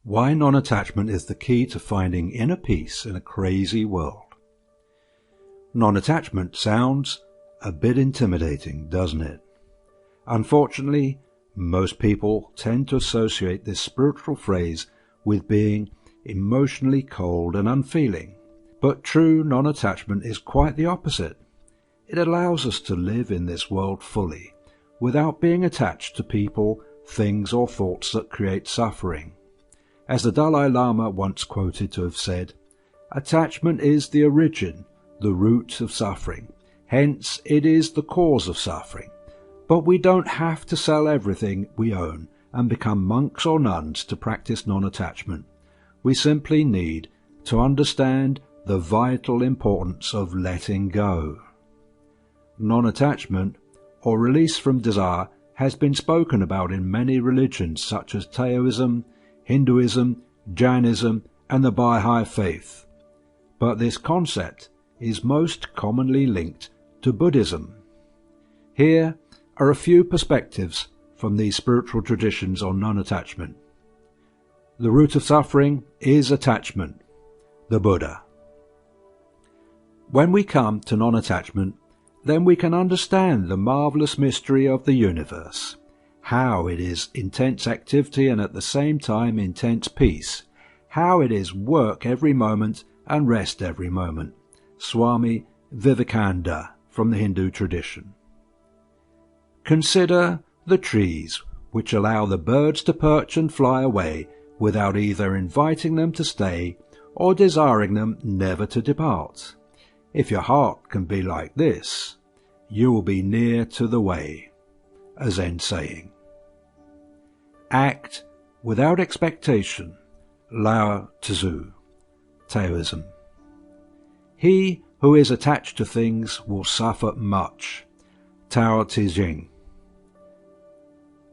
Why non-attachment is the key to finding inner peace in a crazy world. Non-attachment sounds a bit intimidating, doesn't it? Unfortunately, most people tend to associate this spiritual phrase with being emotionally cold and unfeeling. But true non-attachment is quite the opposite. It allows us to live in this world fully, without being attached to people, things or thoughts that create suffering. As the Dalai Lama once quoted to have said, "Attachment is the origin, the root of suffering. Hence it is the cause of suffering. But we don't have to sell everything we own and become monks or nuns to practice non-attachment. We simply need to understand the vital importance of letting go." Non-attachment, or release from desire, has been spoken about in many religions such as Taoism, Hinduism, Jainism, and the Baha'i faith. But this concept is most commonly linked to Buddhism. Here are a few perspectives from these spiritual traditions on non-attachment. The root of suffering is attachment, the Buddha. When we come to non-attachment, then we can understand the marvelous mystery of the universe, how it is intense activity and at the same time intense peace, how it is work every moment and rest every moment. Swami Vivekananda from the Hindu tradition. Consider the trees which allow the birds to perch and fly away without either inviting them to stay or desiring them never to depart. If your heart can be like this, you will be near to the way. A Zen saying. Act without expectation. Lao Tzu, Taoism. He who is attached to things will suffer much. Tao Te Ching.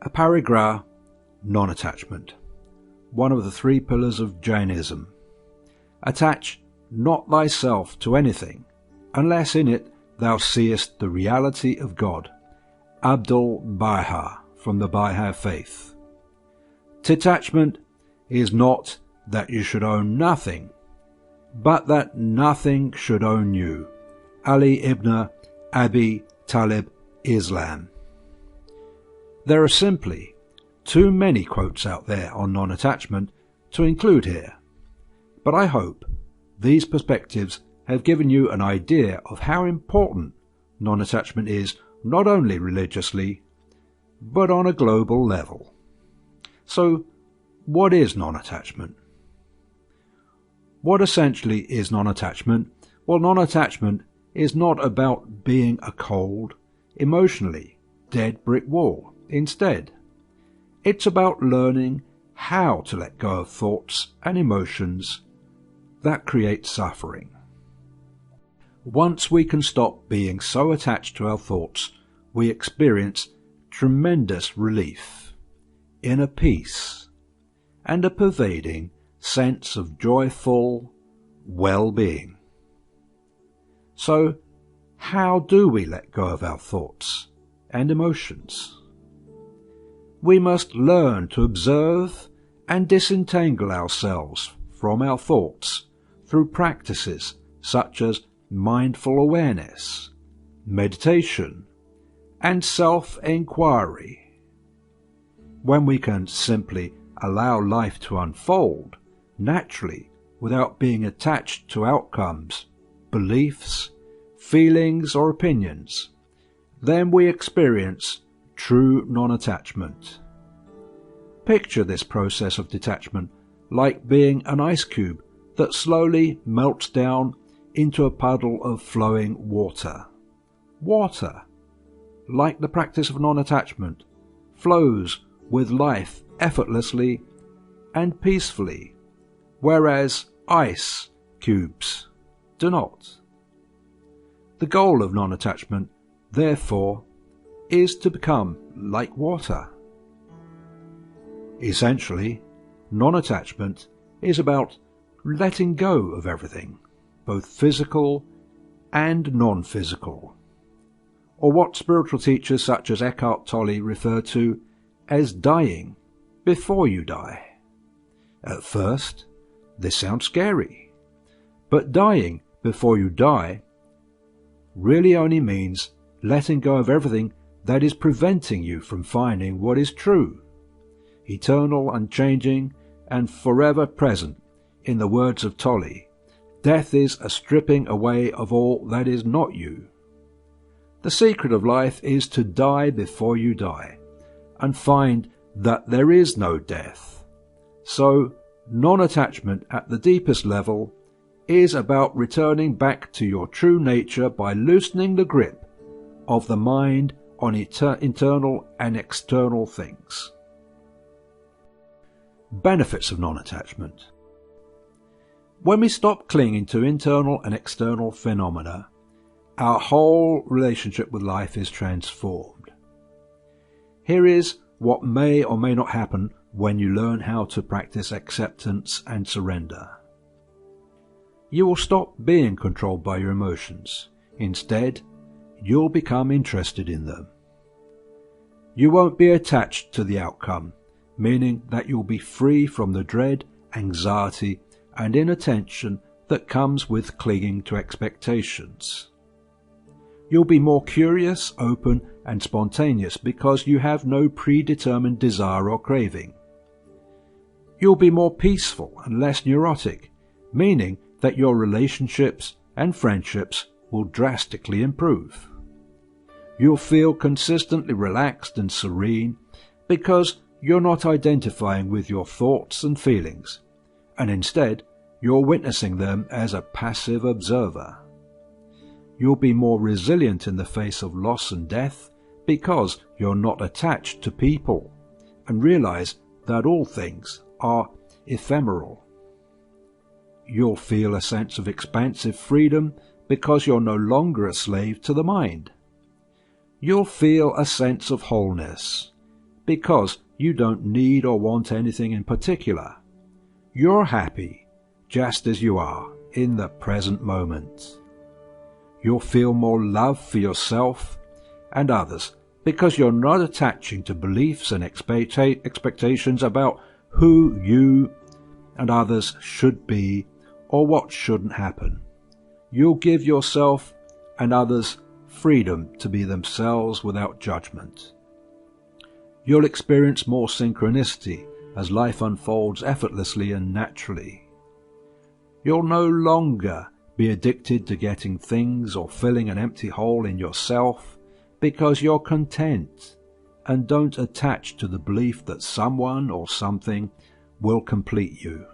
Aparigraha, non-attachment. One of the three pillars of Jainism. Attach not thyself to anything, unless in it thou seest the reality of God. Abdul Baha from the Baha'i faith. Detachment is not that you should own nothing, but that nothing should own you. Ali ibn Abi Talib, Islam. There are simply too many quotes out there on non-attachment to include here, but I hope these perspectives have given you an idea of how important non-attachment is, not only religiously, but on a global level. So, what is non-attachment? What essentially is non-attachment? Well, non-attachment is not about being a cold, emotionally dead brick wall. Instead, it's about learning how to let go of thoughts and emotions that create suffering. Once we can stop being so attached to our thoughts, we experience tremendous relief, inner peace, and a pervading sense of joyful well-being. So, how do we let go of our thoughts and emotions? We must learn to observe and disentangle ourselves from our thoughts through practices such as mindful awareness, meditation, and self-inquiry. When we can simply allow life to unfold naturally without being attached to outcomes, beliefs, feelings, or opinions, then we experience true non-attachment. Picture this process of detachment like being an ice cube that slowly melts down into a puddle of flowing water. Water, like the practice of non-attachment, flows with life effortlessly and peacefully, whereas ice cubes do not. The goal of non-attachment, therefore, is to become like water. Essentially, non-attachment is about letting go of everything, both physical and non-physical, or what spiritual teachers such as Eckhart Tolle refer to as dying before you die. At first, this sounds scary, but dying before you die really only means letting go of everything that is preventing you from finding what is true, eternal, unchanging, and forever present. In the words of Tolle, death is a stripping away of all that is not you. The secret of life is to die before you die, and find that there is no death. So, non-attachment at the deepest level is about returning back to your true nature by loosening the grip of the mind on internal and external things. Benefits of non-attachment. When we stop clinging to internal and external phenomena, our whole relationship with life is transformed. Here is what may or may not happen when you learn how to practice acceptance and surrender. You will stop being controlled by your emotions. Instead, you'll become interested in them. You won't be attached to the outcome, meaning that you'll be free from the dread, anxiety, and inattention that comes with clinging to expectations. You'll be more curious, open, and spontaneous because you have no predetermined desire or craving. You'll be more peaceful and less neurotic, meaning that your relationships and friendships will drastically improve. You'll feel consistently relaxed and serene because you're not identifying with your thoughts and feelings, and instead you're witnessing them as a passive observer. You'll be more resilient in the face of loss and death because you're not attached to people and realize that all things are ephemeral. You'll feel a sense of expansive freedom because you're no longer a slave to the mind. You'll feel a sense of wholeness because you don't need or want anything in particular. You're happy just as you are in the present moment. You'll feel more love for yourself and others because you're not attaching to beliefs and expectations about who you and others should be or what shouldn't happen. You'll give yourself and others freedom to be themselves without judgment. You'll experience more synchronicity as life unfolds effortlessly and naturally. You'll no longer be addicted to getting things or filling an empty hole in yourself because you're content and don't attach to the belief that someone or something will complete you.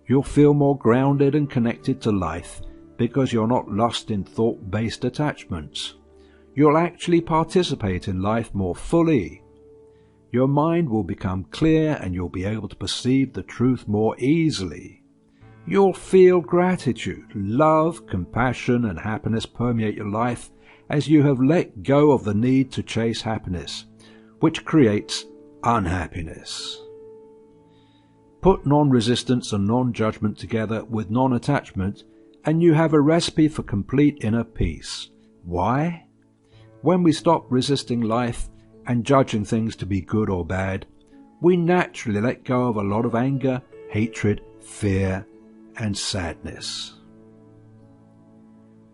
You'll feel more grounded and connected to life because you're not lost in thought-based attachments. You'll actually participate in life more fully. Your mind will become clear and you'll be able to perceive the truth more easily. You'll feel gratitude, love, compassion, and happiness permeate your life as you have let go of the need to chase happiness, which creates unhappiness. Put non-resistance and non-judgment together with non-attachment and you have a recipe for complete inner peace. Why? When we stop resisting life and judging things to be good or bad, we naturally let go of a lot of anger, hatred, fear, and sadness.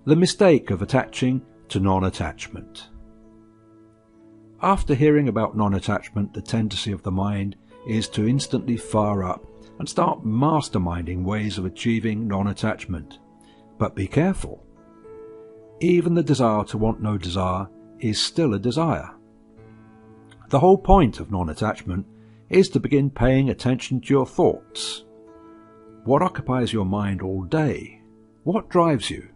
The mistake of attaching to non-attachment. After hearing about non-attachment, the tendency of the mind is to instantly fire up and start masterminding ways of achieving non-attachment. But be careful. Even the desire to want no desire is still a desire. The whole point of non-attachment is to begin paying attention to your thoughts. What occupies your mind all day? What drives you?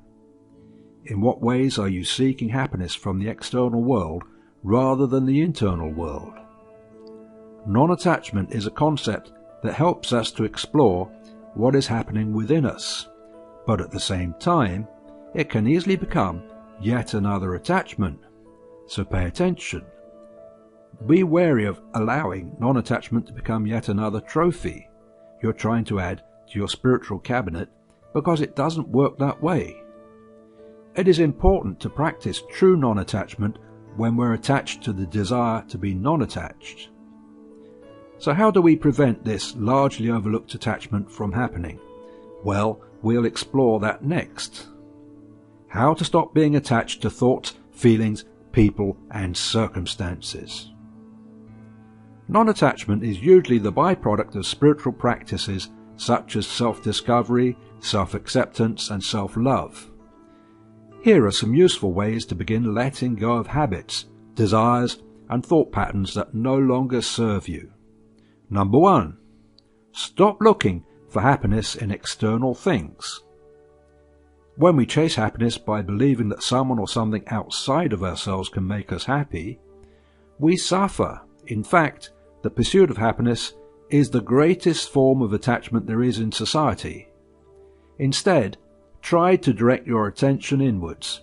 In what ways are you seeking happiness from the external world rather than the internal world? Non-attachment is a concept that helps us to explore what is happening within us, but at the same time, it can easily become yet another attachment, so pay attention. Be wary of allowing non-attachment to become yet another trophy you're trying to add to your spiritual cabinet, because it doesn't work that way. It is important to practice true non-attachment when we're attached to the desire to be non-attached. So how do we prevent this largely overlooked attachment from happening? Well, we'll explore that next. How to stop being attached to thoughts, feelings, people and circumstances. Non-attachment is usually the byproduct of spiritual practices such as self-discovery, self-acceptance and self-love. Here are some useful ways to begin letting go of habits, desires and thought patterns that no longer serve you. Number 1. Stop looking for happiness in external things. When we chase happiness by believing that someone or something outside of ourselves can make us happy, we suffer. In fact, the pursuit of happiness is the greatest form of attachment there is in society. Instead, try to direct your attention inwards.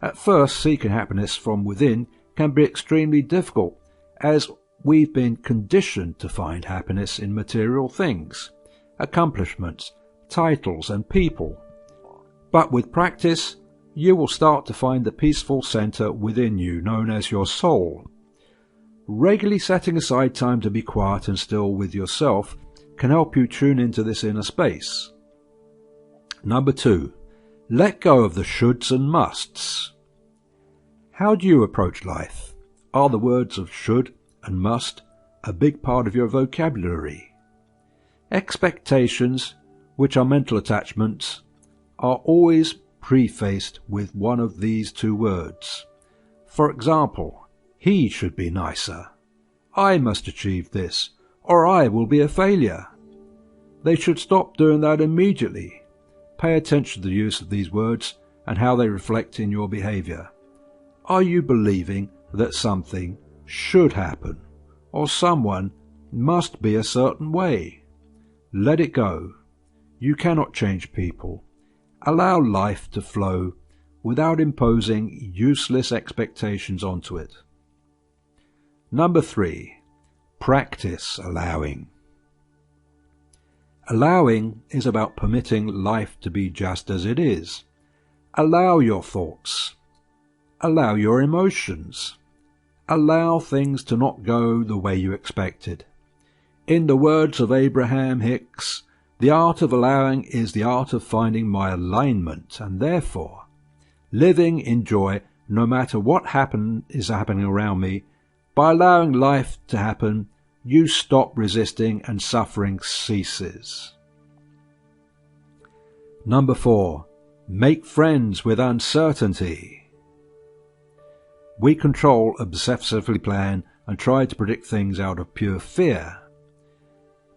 At first, seeking happiness from within can be extremely difficult, as we've been conditioned to find happiness in material things, accomplishments, titles and people. But with practice, you will start to find the peaceful center within you known as your soul. Regularly setting aside time to be quiet and still with yourself can help you tune into this inner space. Number 2. Let go of the shoulds and musts. How do you approach life? Are the words of should and must a big part of your vocabulary? Expectations, which are mental attachments, are always prefaced with one of these two words. For example, he should be nicer, I must achieve this, or I will be a failure. They should stop doing that immediately. Pay attention to the use of these words and how they reflect in your behavior. Are you believing that something should happen, or someone must be a certain way? Let it go. You cannot change people. Allow life to flow without imposing useless expectations onto it. Number 3. Practice allowing. Allowing is about permitting life to be just as it is. Allow your thoughts. Allow your emotions. Allow things to not go the way you expected. In the words of Abraham Hicks, the art of allowing is the art of finding my alignment, and therefore living in joy no matter what is happening around me. By allowing life to happen, you stop resisting and suffering ceases. Number 4. Make friends with uncertainty. We control, obsessively plan and try to predict things out of pure fear.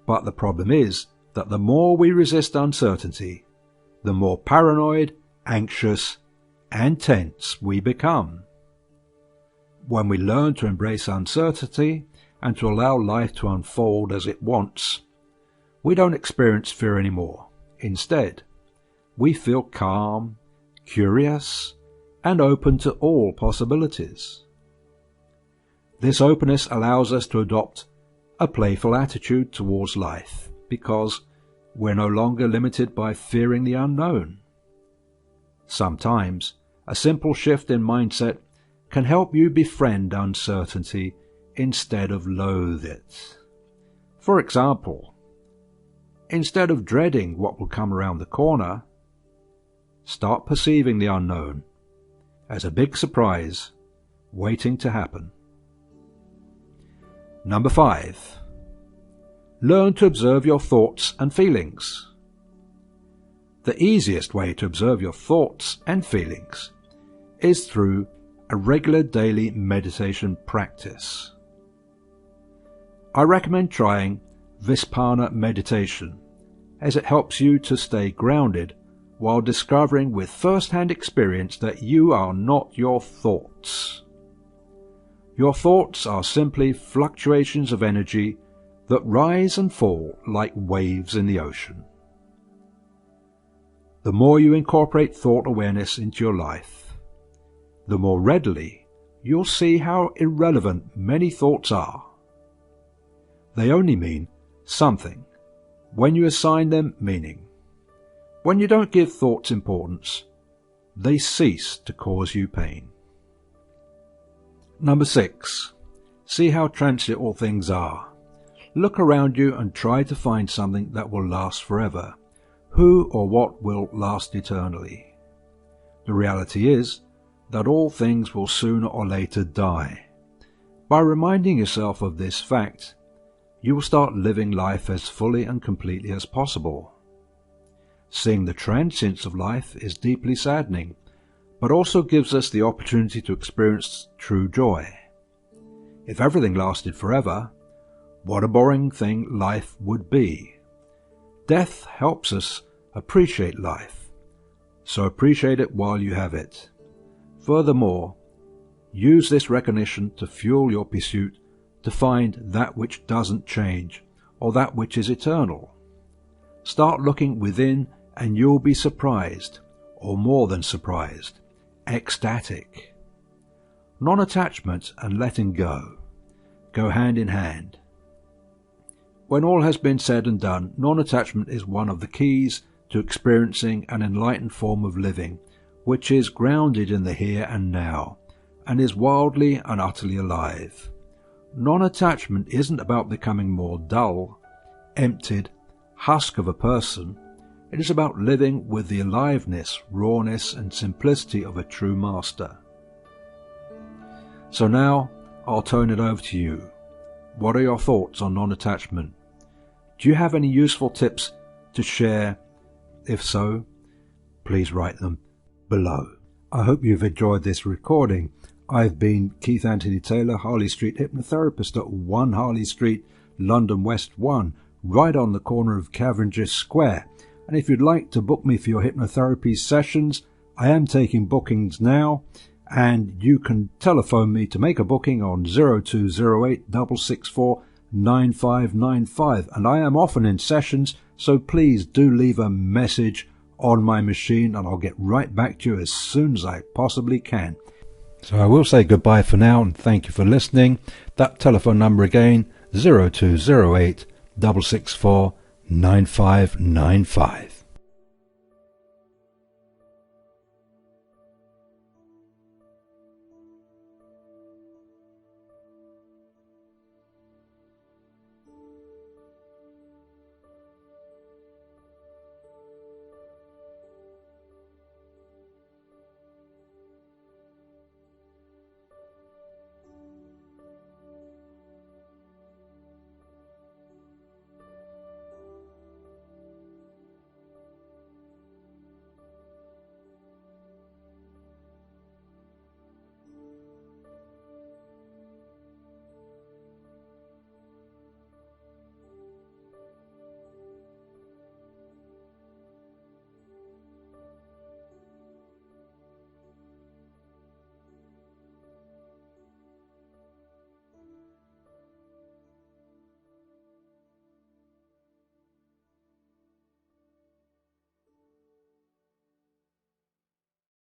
But the problem is that the more we resist uncertainty, the more paranoid, anxious, and tense we become. When we learn to embrace uncertainty and to allow life to unfold as it wants, we don't experience fear anymore. Instead, we feel calm, curious, and open to all possibilities. This openness allows us to adopt a playful attitude towards life, because we're no longer limited by fearing the unknown. Sometimes, a simple shift in mindset can help you befriend uncertainty instead of loathe it. For example, instead of dreading what will come around the corner, start perceiving the unknown as a big surprise waiting to happen. Number 5. Learn to observe your thoughts and feelings. The easiest way to observe your thoughts and feelings is through a regular daily meditation practice. I recommend trying Vipassana meditation, as it helps you to stay grounded while discovering with first-hand experience that you are not your thoughts. Your thoughts are simply fluctuations of energy that rise and fall like waves in the ocean. The more you incorporate thought awareness into your life, the more readily you'll see how irrelevant many thoughts are. They only mean something when you assign them meaning. When you don't give thoughts importance, they cease to cause you pain. Number 6. See how transient all things are. Look around you and try to find something that will last forever. Who or what will last eternally? The reality is that all things will sooner or later die. By reminding yourself of this fact, you will start living life as fully and completely as possible. Seeing the transience of life is deeply saddening, but also gives us the opportunity to experience true joy. If everything lasted forever, what a boring thing life would be. Death helps us appreciate life, so appreciate it while you have it. Furthermore, use this recognition to fuel your pursuit to find that which doesn't change, or that which is eternal. Start looking within and you'll be surprised, or more than surprised, ecstatic. Non-attachment and letting go hand in hand. When all has been said and done, non-attachment is one of the keys to experiencing an enlightened form of living, which is grounded in the here and now, and is wildly and utterly alive. Non-attachment isn't about becoming more dull, emptied, husk of a person. It is about living with the aliveness, rawness, and simplicity of a true master. So now, I'll turn it over to you. What are your thoughts on non-attachment? Do you have any useful tips to share? If so, please write them below. I hope you've enjoyed this recording. I've been Keithanthony Taylor, Harley Street Hypnotherapist at 1 Harley Street, London West 1, right on the corner of Cavendish Square. And if you'd like to book me for your hypnotherapy sessions, I am taking bookings now, and you can telephone me to make a booking on 0208 664 9595, and I am often in sessions, so please do leave a message on my machine and I'll get right back to you as soon as I possibly can. So I will say goodbye for now and thank you for listening. That telephone number again, 0208 664 9595.